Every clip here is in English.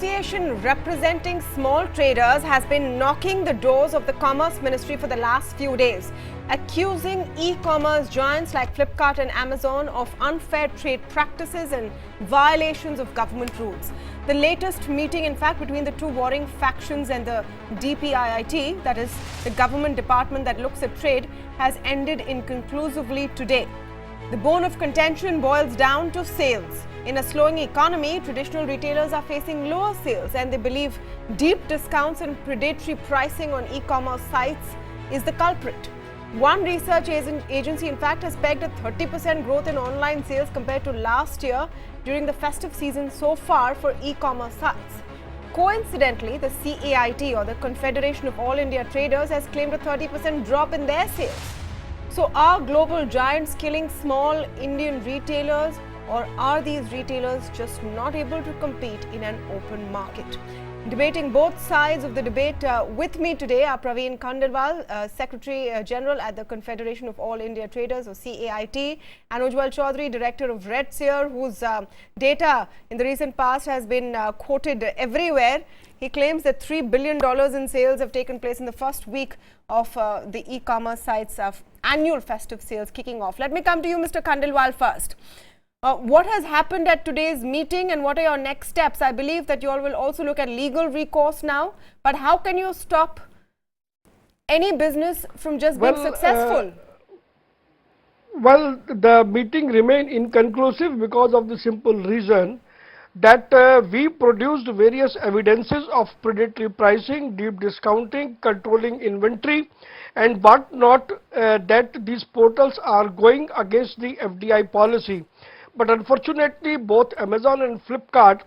association representing small traders has been knocking the doors of the Commerce Ministry for the last few days, accusing e-commerce giants like Flipkart and Amazon of unfair trade practices and violations of government rules. The latest meeting, in fact, between the two warring factions and the DPIIT, that is the government department that looks at trade, has ended inconclusively today. The bone of contention boils down to sales. In a slowing economy, traditional retailers are facing lower sales, and they believe deep discounts and predatory pricing on e-commerce sites is the culprit. One research agency, in fact, has pegged a 30% growth in online sales compared to last year during the festive season so far for e-commerce sites. Coincidentally, the CAIT, or the Confederation of All India Traders, has claimed a 30% drop in their sales. So are global giants killing small Indian retailers, or are these retailers just not able to compete in an open market? Debating both sides of the debate with me today are Praveen Khandelwal, Secretary General at the Confederation of All India Traders, or CAIT, and Ujjwal Chaudhary, Director of RedSeer, whose data in the recent past has been quoted everywhere. He claims that $3 billion in sales have taken place in the first week of the e-commerce sites of annual festive sales kicking off. Let me come to you, Mr. Khandelwal, first. What has happened at today's meeting and what are your next steps? I believe that you all will also look at legal recourse now, but how can you stop any business from just being successful? Well, the meeting remained inconclusive because of the simple reason that we produced various evidences of predatory pricing, deep discounting, controlling inventory, and but not that these portals are going against the FDI policy. But unfortunately, both Amazon and Flipkart,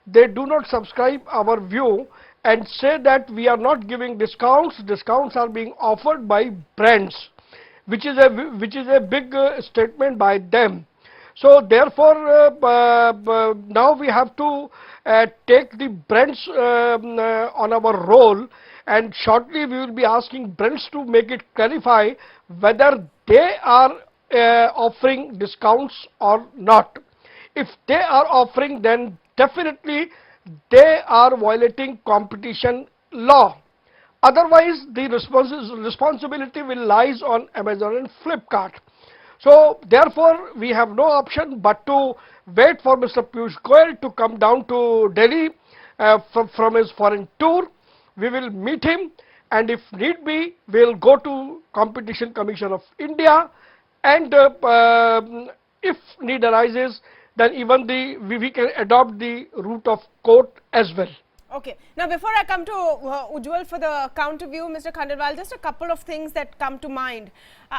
they do not subscribe our view and say that we are not giving discounts. Discounts are being offered by brands, which is a big statement by them. So therefore, now we have to take the brands on our role, and shortly we will be asking brands to make it clarify whether they are offering discounts or not. If they are offering, then definitely they are violating competition law. Otherwise, the responsibility will lies on Amazon and Flipkart. So therefore, we have no option but to wait for Mr. Piyush Goyal to come down to Delhi from his foreign tour. We will meet him, and if need be, we will go to Competition Commission of India, and if need arises, then even we can adopt the route of court as well. Okay. Now, before I come to Ujjwal for the counter view, Mr. Khandelwal, just a couple of things that come to mind.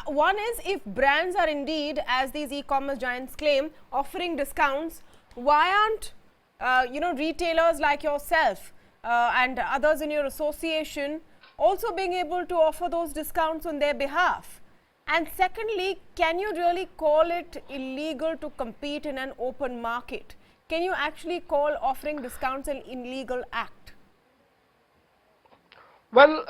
One is, if brands are indeed, as these e-commerce giants claim, offering discounts, why aren't retailers like yourself and others in your association also being able to offer those discounts on their behalf? And secondly, can you really call it illegal to compete in an open market? Can you actually call offering discounts an illegal act? Well,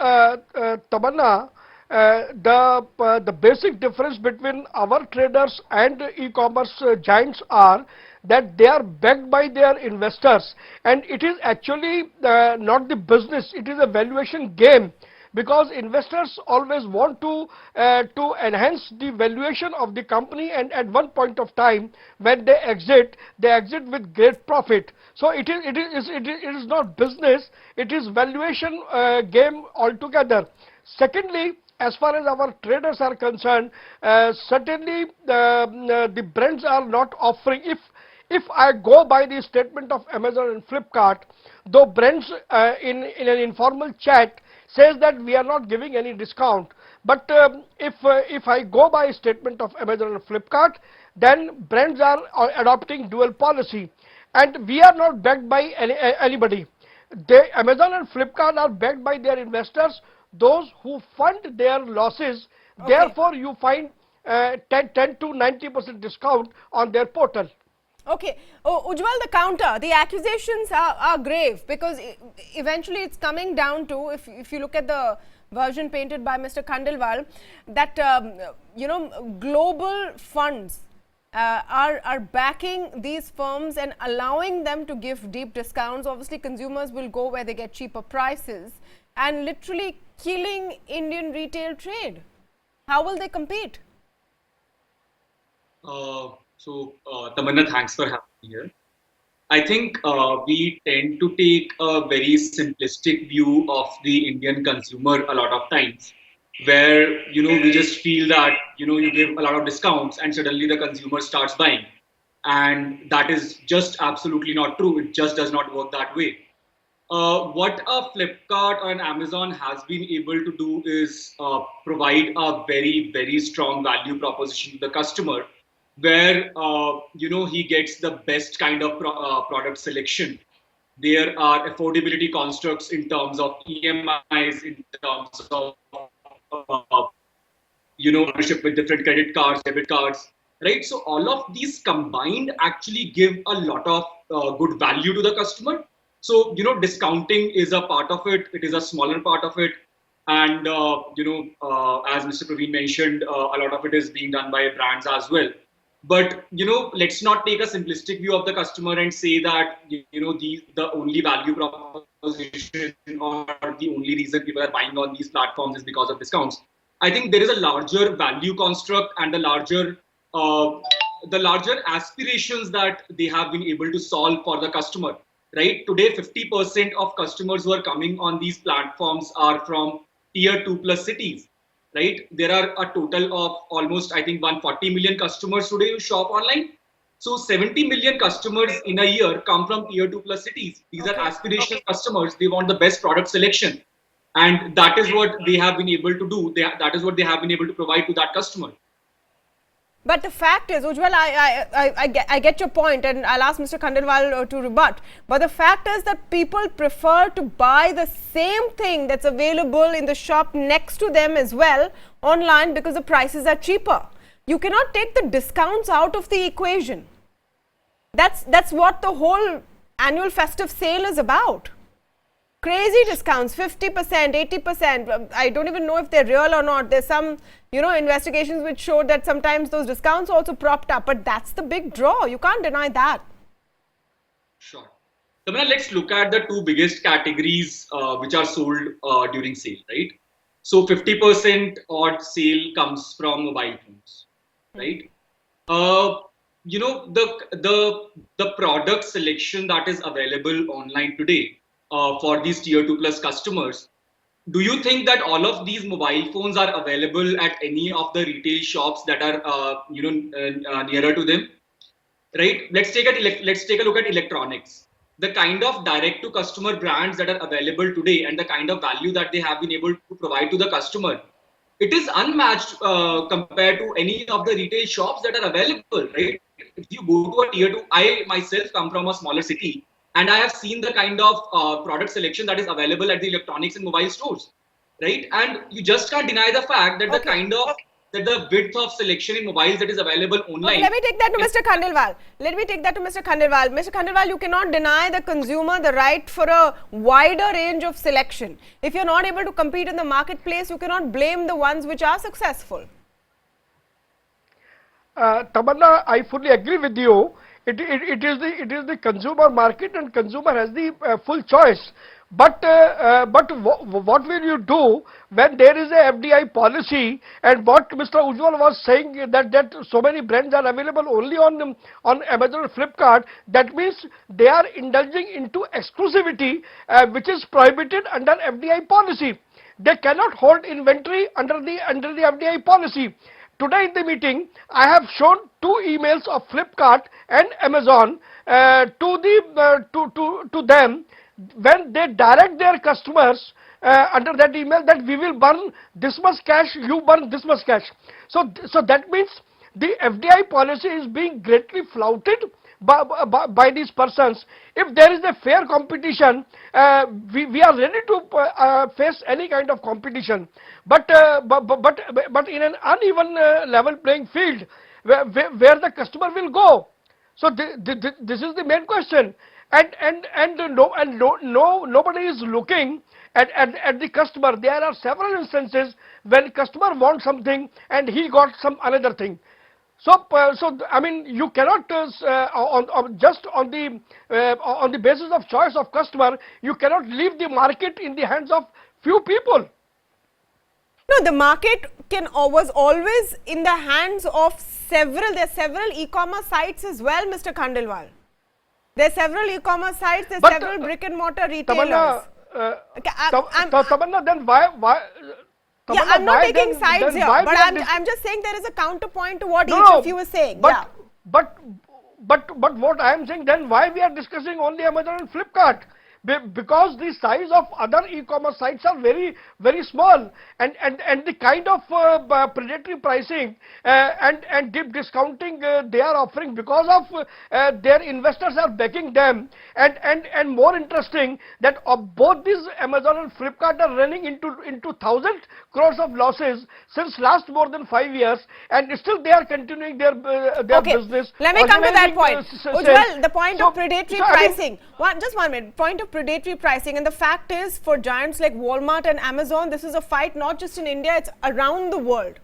Tamanna, the basic difference between our traders and e-commerce giants are that they are backed by their investors, and it is actually not the business, it is a valuation game. Because investors always want to enhance the valuation of the company, and at one point of time when they exit with great profit. So it is not business, it is valuation game altogether. Secondly, as far as our traders are concerned, certainly the brands are not offering. If I go by the statement of Amazon and Flipkart, though brands in an informal chat says that we are not giving any discount, but if I go by a statement of Amazon and Flipkart, then brands are adopting dual policy, and we are not backed by anybody. Amazon and Flipkart are backed by their investors, those who fund their losses. Okay. Therefore, you find 10 to 90% discount on their portal. Okay. Ujjwal, the counter, the accusations are grave, because eventually it's coming down to, if you look at the version painted by Mr. Khandelwal, that global funds are backing these firms and allowing them to give deep discounts. Obviously, consumers will go where they get cheaper prices and literally killing Indian retail trade. How will they compete? Tamanna, thanks for having me here. I think we tend to take a very simplistic view of the Indian consumer a lot of times, where we just feel that you give a lot of discounts and suddenly the consumer starts buying, and that is just absolutely not true. It just does not work that way. What a Flipkart or an Amazon has been able to do is provide a very strong value proposition to the customer, where he gets the best kind of product selection. There are affordability constructs in terms of EMIs, in terms of partnership with different credit cards, debit cards, right? So all of these combined actually give a lot of good value to the customer. So discounting is a part of it. It is a smaller part of it, and as Mr. Praveen mentioned, a lot of it is being done by brands as well. But let's not take a simplistic view of the customer and say that the only value proposition or the only reason people are buying on these platforms is because of discounts. I think there is a larger value construct and the larger aspirations that they have been able to solve for the customer. Right today, 50% of customers who are coming on these platforms are from tier 2 plus cities. Right, there are a total of almost, I think, 140 million customers today who shop online. So 70 million customers in a year come from tier 2 plus cities. These are aspirational customers. They want the best product selection, and that is what they have been able to do. That is what they have been able to provide to that customer. But the fact is, Ujjwal, I get your point, and I'll ask Mr. Khandelwal to rebut. But the fact is that people prefer to buy the same thing that's available in the shop next to them as well online because the prices are cheaper. You cannot take the discounts out of the equation. That's what the whole annual festive sale is about. Crazy discounts, 50%, 80%. I don't even know if they're real or not. There's some, investigations which showed that sometimes those discounts also propped up. But that's the big draw. You can't deny that. Sure. Tamina, let's look at the two biggest categories which are sold during sale, right? So 50% odd sale comes from mobile phones, right? The product selection that is available online today for these tier 2 plus customers, do you think that all of these mobile phones are available at any of the retail shops that are nearer to them? Right? Let's take a look at electronics. The kind of direct to customer brands that are available today and the kind of value that they have been able to provide to the customer, it is unmatched compared to any of the retail shops that are available, right? If you go to a tier 2, I myself come from a smaller city, and I have seen the kind of product selection that is available at the electronics and mobile stores, right? And you just can't deny the fact that the width of selection in mobiles that is available online. Let me take that to Mr. Khandelwal. Mr. Khandelwal, you cannot deny the consumer the right for a wider range of selection. If you're not able to compete in the marketplace, you cannot blame the ones which are successful. Tamanna, I fully agree with you. It is the consumer market, and consumer has the full choice. But what will you do when there is a FDI policy? And what Mr. Ujjwal was saying, that so many brands are available only on Amazon or Flipkart. That means they are indulging into exclusivity, which is prohibited under FDI policy. They cannot hold inventory under the FDI policy. Today in the meeting, I have shown two emails of Flipkart and Amazon to them, when they direct their customers under that email that we will burn this much cash, you burn this much cash. So that means the FDI policy is being greatly flouted by these persons. If there is a fair competition, we are ready to face any kind of competition. But in an uneven level playing field, where the customer will go. So this is the main question, nobody is looking at the customer. There are several instances when customer wants something and he got some another thing. I mean, you cannot just on the basis of choice of customer, you cannot leave the market in the hands of few people. No, the market was always in the hands of several. There are several e-commerce sites as well, Mr. Khandelwal. There are several e-commerce sites. There are But several brick and mortar retailers. Tamanna, okay, Tamanna, then why? Yeah, Tamanna, I'm not why taking then? sides Then here, why but we are I'm just saying there is a counterpoint to what no, each of no, you is saying. Yeah. but but what I am saying, then why we are discussing only Amazon and Flipkart? Because the size of other e-commerce sites are very small, and the kind of predatory pricing and deep discounting they are offering, because of their investors are backing them, and more interesting that both these Amazon and Flipkart are running into thousand crores of losses since last more than 5 years, and still they are continuing their Okay, business, let me come to that organizing point. sales. Ujjwal, the point So, of predatory so I mean, pricing. Just 1 minute. Point of predatory pricing, and the fact is, for giants like Walmart and Amazon, this is a fight not just in India; it's around the world,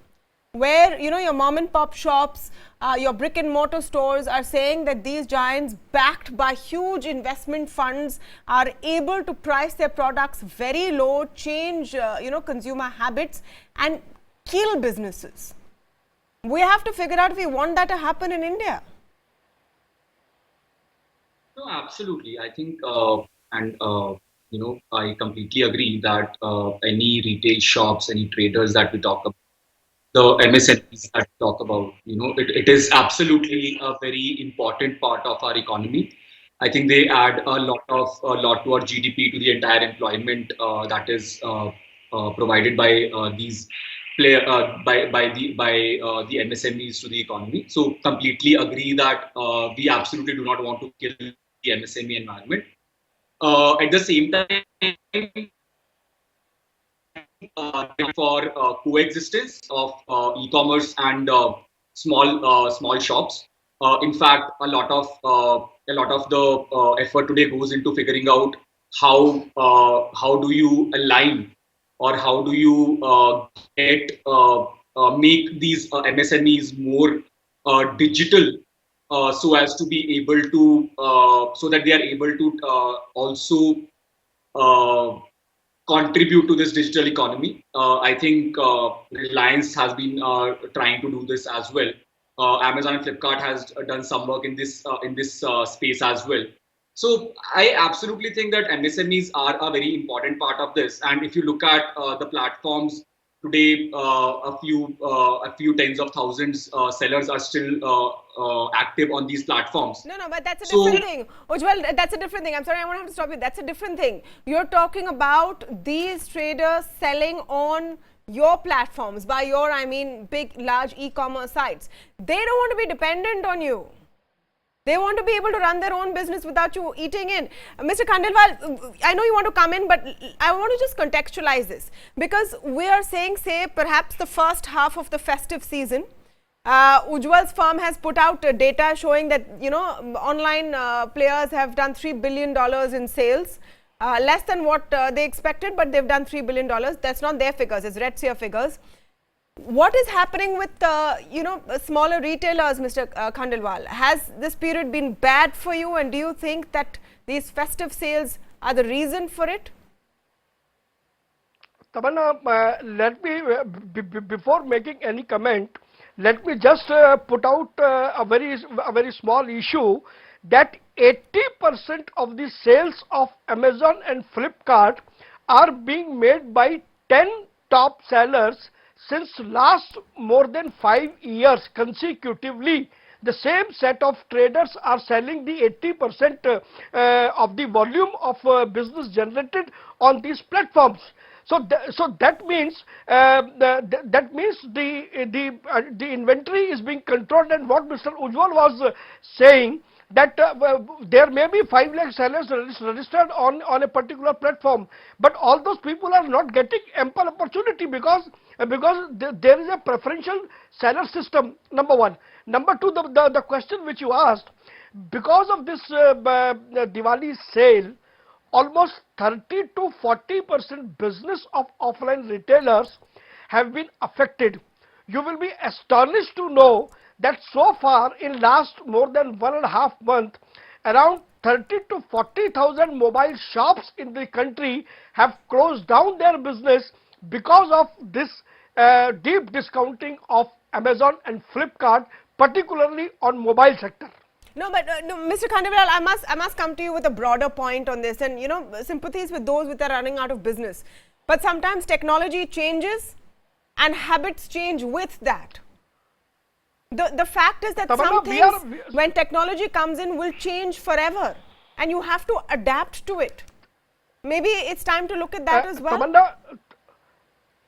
where your mom and pop shops, your brick and mortar stores are saying that these giants, backed by huge investment funds, are able to price their products very low, change consumer habits, and kill businesses. We have to figure out if we want that to happen in India. No, absolutely. I think, and I completely agree that any retail shops, any traders that we talk about, the MSMEs that we talk about, it is absolutely a very important part of our economy. I think they add a lot to our GDP, to the entire employment that is provided by these by the MSMEs to the economy. So completely agree that we absolutely do not want to kill the MSME environment. At the same time, for coexistence of e-commerce and small shops. In fact, a lot of the effort today goes into figuring out how do you align, or how do you make these MSMEs more digital, so as to be able to so that they are able to also uh, contribute to this digital economy. I think Reliance has been trying to do this as well. Amazon and Flipkart has done some work in this space as well. So I absolutely think that MSMEs are a very important part of this. And if you look at the platforms today, a few tens of thousands sellers are still active on these platforms. No, but that's a So different thing. Ujjwal, that's a different thing. I'm sorry, I want to have to stop you. That's a different thing. You're talking about these traders selling on your platforms, by your, I mean, big, large e-commerce sites. They don't want to be dependent on you. They want to be able to run their own business without you eating in. Mr. Khandelwal, I know you want to come in, but I want to just contextualize this, because we are saying, say, perhaps the first half of the festive season, Ujjwal's firm has put out data showing that online players have done $3 billion in sales, less than what they expected, but they've done $3 billion. That's not their figures; it's Redseer figures. What is happening with smaller retailers, Mr. Khandelwal? Has this period been bad for you, and do you think that these festive sales are the reason for it? Tamanna, let me before making any comment, let me just put out a very small issue, that 80% of the sales of Amazon and Flipkart are being made by 10 top sellers since last more than 5 years consecutively. The same set of traders are selling the 80% of the volume of business generated on these platforms. So that means the inventory is being controlled, and what Mr. Ujjwal was saying, that there may be 5 lakh sellers registered on a particular platform, but all those people are not getting ample opportunity, because there is a preferential seller system, number one. Number two, the question which you asked, because of this Diwali sale, almost 30 to 40% business of offline retailers have been affected. You will be astonished to know that so far in last more than 1.5 month, around 30 to 40,000 mobile shops in the country have closed down their business because of this deep discounting of Amazon and Flipkart, particularly on mobile sector. No, but no, Mr. Khandelwal, I must come to you with a broader point on this, and sympathies with those which are running out of business. But sometimes technology changes, and habits change with that. The fact is that some things, when technology comes in, will change forever, and you have to adapt to it. Maybe it's time to look at that as well.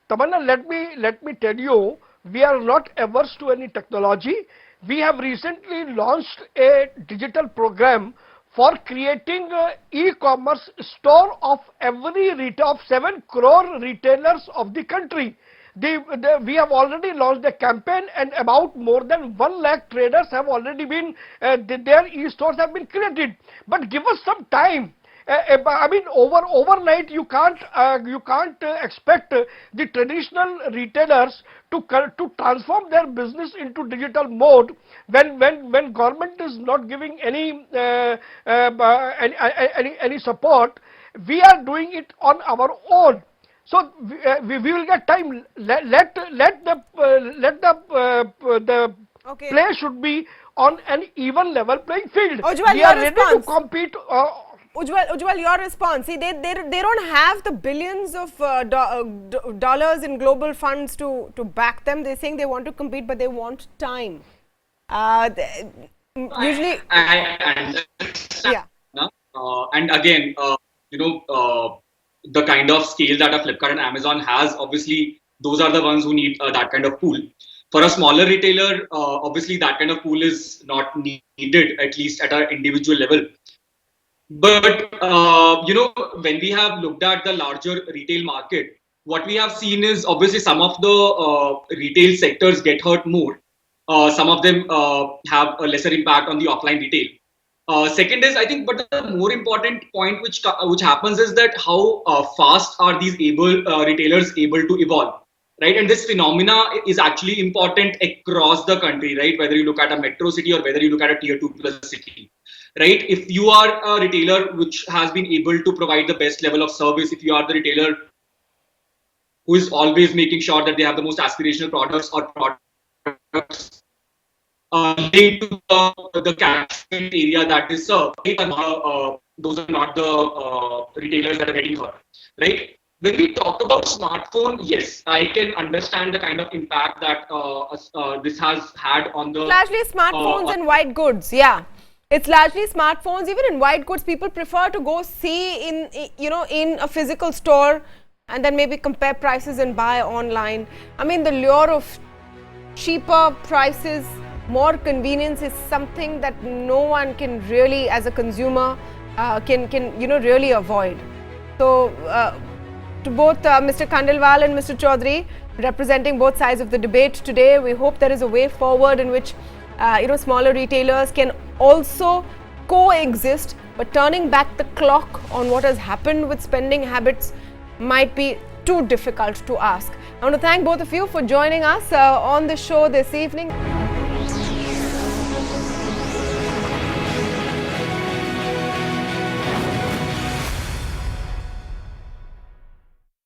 Tamanna, let me tell you, we are not averse to any technology. We have recently launched a digital program for creating e-commerce store of every retail of 7 crore retailers of the country. We have already launched the campaign, and about more than 1 lakh traders have already been their e-stores have been created. But give us some time. I mean, overnight you can't expect the traditional retailers to transform their business into digital mode when government is not giving any support. We are doing it on our own. So we will get time. Let the play should be on an even level playing field. Ujjwal, we are ready to compete. Ujjwal, your response. See, they don't have the billions of dollars in global funds to back them. They're saying they want to compete, but they want time. Usually, I understand. yeah. And again, the kind of scale that a Flipkart and Amazon has, obviously, those are the ones who need that kind of pool. For a smaller retailer, obviously, that kind of pool is not needed, at least at an individual level. But, when we have looked at the larger retail market, what we have seen is obviously some of the retail sectors get hurt more. Some of them have a lesser impact on the offline retail. Second is, I think, but the more important point which happens is that how fast are these retailers able to evolve, right? And this phenomena is actually important across the country, right? Whether you look at a metro city or whether you look at a tier 2+ city, right? If you are a retailer which has been able to provide the best level of service, if you are the retailer who is always making sure that they have the most aspirational products or products linked to the catchment area that is served, those are not the retailers that are getting hurt, right? When we talk about smartphone, yes, I can understand the kind of impact that this has had on the... Largely smartphones and white goods, yeah. It's largely smartphones. Even in white goods, people prefer to go see in a physical store and then maybe compare prices and buy online. I mean, the lure of cheaper prices, more convenience is something that no one can really, as a consumer, can really avoid. So, to both Mr. Khandelwal and Mr. Chaudhary, representing both sides of the debate today, we hope there is a way forward in which smaller retailers can also coexist, but turning back the clock on what has happened with spending habits might be too difficult to ask. I want to thank both of you for joining us on the show this evening.